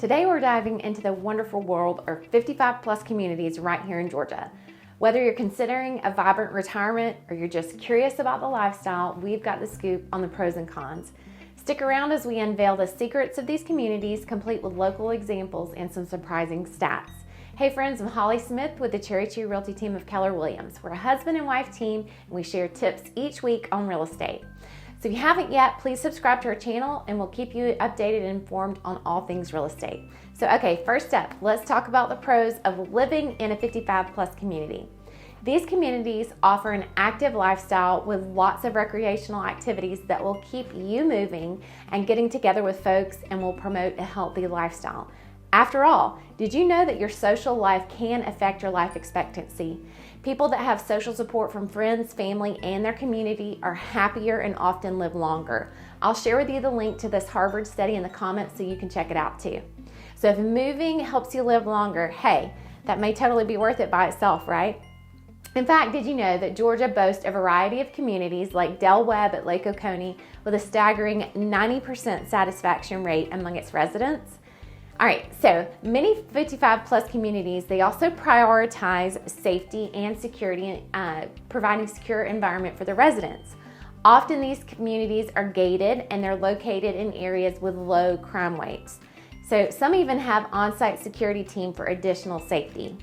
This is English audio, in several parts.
Today we're diving into the wonderful world of 55 plus communities right here in Georgia. Whether you're considering a vibrant retirement or you're just curious about the lifestyle, we've got the scoop on the pros and cons. Stick around as we unveil the secrets of these communities, complete with local examples and some surprising stats. Hey friends, I'm Holly Smith with the Cherry Tree Realty team of Keller Williams. We're a husband and wife team and we share tips each week on real estate. So if you haven't yet, please subscribe to our channel and we'll keep you updated and informed on all things real estate. So okay, first up, let's talk about the pros of living in a 55 plus community. These communities offer an active lifestyle with lots of recreational activities that will keep you moving and getting together with folks and will promote a healthy lifestyle. After all, did you know that your social life can affect your life expectancy? People that have social support from friends, family, and their community are happier and often live longer. I'll share with you the link to this Harvard study in the comments so you can check it out too. So if moving helps you live longer, hey, that may totally be worth it by itself, right? In fact, did you know that Georgia boasts a variety of communities like Del Webb at Lake Oconee with a staggering 90% satisfaction rate among its residents? All right, so many 55 plus communities, they also prioritize safety and security, providing secure environment for the residents. Often these communities are gated and they're located in areas with low crime rates. So some even have on-site security team for additional safety.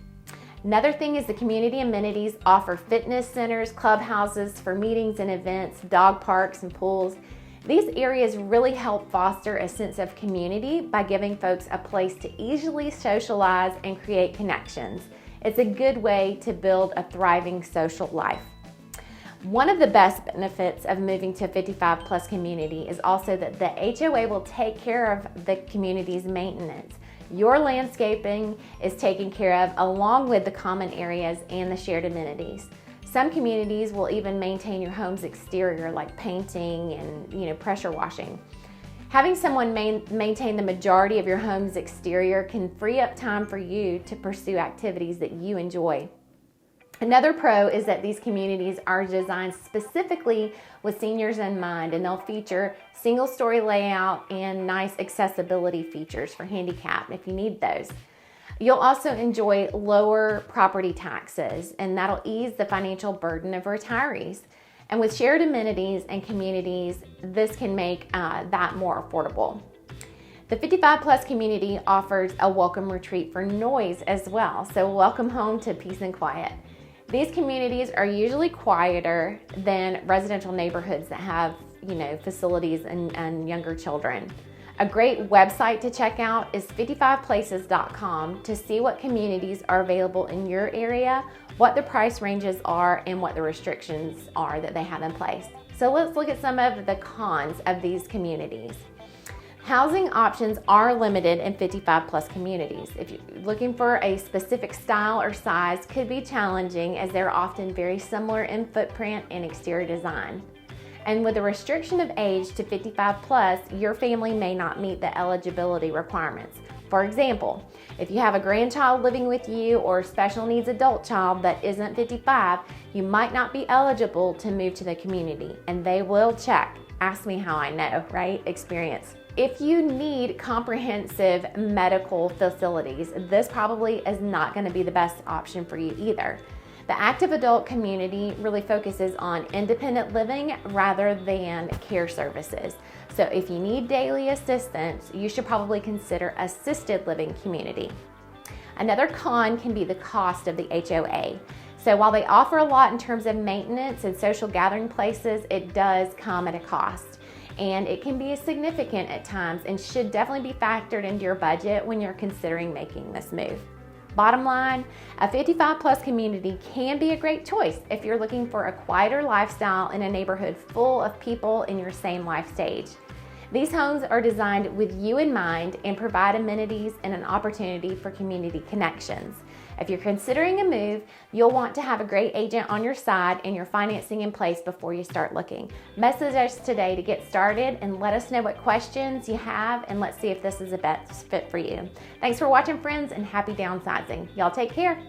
Another thing is the community amenities offer fitness centers, clubhouses for meetings and events, dog parks and pools. These areas really help foster a sense of community by giving folks a place to easily socialize and create connections. It's a good way to build a thriving social life. One of the best benefits of moving to a 55 plus community is also that the HOA will take care of the community's maintenance. Your landscaping is taken care of along with the common areas and the shared amenities. Some communities will even maintain your home's exterior like painting and pressure washing. Having someone maintain the majority of your home's exterior can free up time for you to pursue activities that you enjoy. Another pro is that these communities are designed specifically with seniors in mind, and they'll feature single-story layout and nice accessibility features for handicap if you need those. You'll also enjoy lower property taxes, and that'll ease the financial burden of retirees. And with shared amenities and communities, this can make that more affordable. The 55 plus community offers a welcome retreat for noise as well, so welcome home to peace and quiet. These communities are usually quieter than residential neighborhoods that have, facilities and younger children. A great website to check out is 55places.com to see what communities are available in your area, what the price ranges are, and what the restrictions are that they have in place. So let's look at some of the cons of these communities. Housing options are limited in 55 plus communities. If you're looking for a specific style or size, could be challenging as they're often very similar in footprint and exterior design. And with a restriction of age to 55 plus, your family may not meet the eligibility requirements. For example, if you have a grandchild living with you or a special needs adult child that isn't 55, you might not be eligible to move to the community, and they will check. Ask me how I know, right? Experience. If you need comprehensive medical facilities, this probably is not going to be the best option for you either. The active adult community really focuses on independent living rather than care services. So if you need daily assistance, you should probably consider assisted living community. Another con can be the cost of the HOA. So while they offer a lot in terms of maintenance and social gathering places, it does come at a cost. And it can be significant at times and should definitely be factored into your budget when you're considering making this move. Bottom line, a 55 plus community can be a great choice if you're looking for a quieter lifestyle in a neighborhood full of people in your same life stage. These homes are designed with you in mind and provide amenities and an opportunity for community connections. If you're considering a move, you'll want to have a great agent on your side and your financing in place before you start looking. Message us today to get started and let us know what questions you have, and let's see if this is a best fit for you. Thanks for watching, friends, and happy downsizing. Y'all take care.